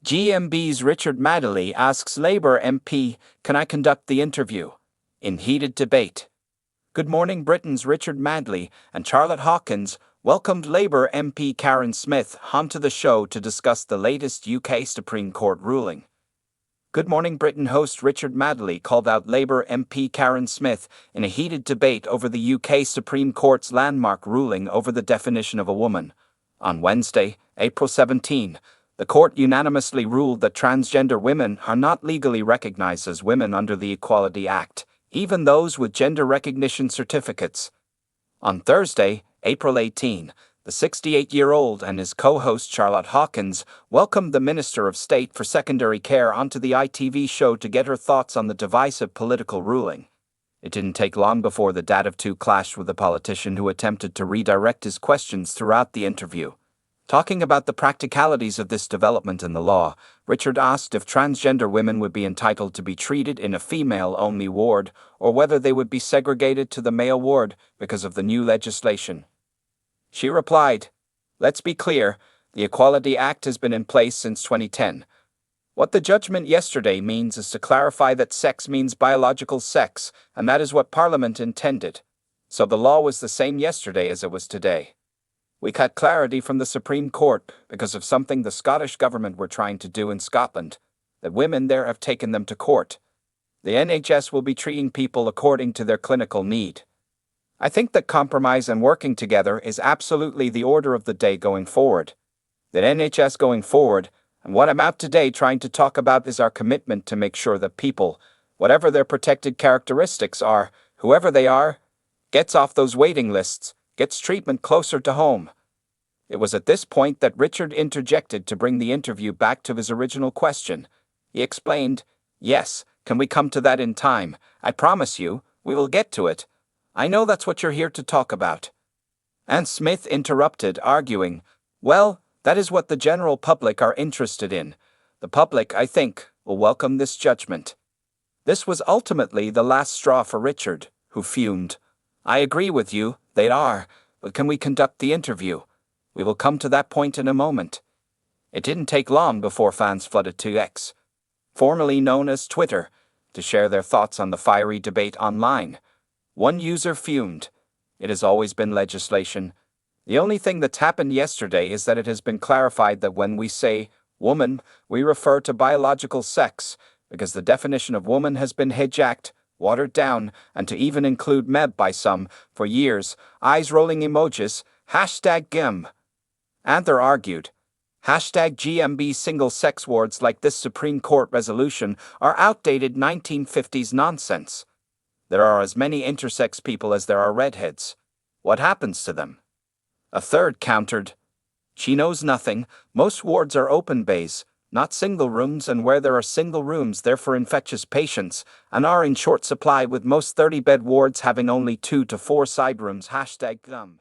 GMB's Richard Madeley asks Labour MP, "Can I conduct the interview?" in heated debate. Good Morning Britain's Richard Madeley and Charlotte Hawkins welcomed Labour MP Karen Smith onto the show to discuss the latest UK Supreme Court ruling. Good Morning Britain host Richard Madeley called out Labour MP Karen Smith in a heated debate over the UK Supreme Court's landmark ruling over the definition of a woman. On Wednesday, April 17, the court unanimously ruled that transgender women are not legally recognized as women under the Equality Act, even those with gender recognition certificates. On Thursday, April 18, the 68-year-old and his co-host Charlotte Hawkins welcomed the Minister of State for Secondary Care onto the ITV show to get her thoughts on the divisive political ruling. It didn't take long before the dad of two clashed with a politician who attempted to redirect his questions throughout the interview. Talking about the practicalities of this development in the law, Richard asked if transgender women would be entitled to be treated in a female-only ward or whether they would be segregated to the male ward because of the new legislation. She replied, "Let's be clear, the Equality Act has been in place since 2010. What the judgment yesterday means is to clarify that sex means biological sex, and that is what Parliament intended. So the law was the same yesterday as it was today. We got clarity from the Supreme Court because of something the Scottish government were trying to do in Scotland, that women there have taken them to court. The NHS will be treating people according to their clinical need. I think that compromise and working together is absolutely the order of the day going forward. That NHS going forward, and what I'm out today trying to talk about is our commitment to make sure that people, whatever their protected characteristics are, whoever they are, gets off those waiting lists, gets treatment closer to home." It was at this point that Richard interjected to bring the interview back to his original question. He explained, "Yes, can we come to that in time? I promise you, we will get to it. I know that's what you're here to talk about." And Smith interrupted, arguing, "Well, that is what the general public are interested in. The public, I think, will welcome this judgment." This was ultimately the last straw for Richard, who fumed. "I agree with you, they are, but can we conduct the interview? We will come to that point in a moment." It didn't take long before fans flooded to X, formerly known as Twitter, to share their thoughts on the fiery debate online. One user fumed, "It has always been legislation. The only thing that's happened yesterday is that it has been clarified that when we say woman, we refer to biological sex, because the definition of woman has been hijacked, watered down, and to even include MEB by some, for years, eyes rolling emojis, #GIM. Anther argued, #GMB single-sex wards like this Supreme Court resolution are outdated 1950s nonsense. There are as many intersex people as there are redheads. What happens to them?" A third countered, "She knows nothing. Most wards are open bays, not single rooms, and where there are single rooms they're for infectious patients, and are in short supply with most 30-bed wards having only 2 to 4 side rooms #GUM.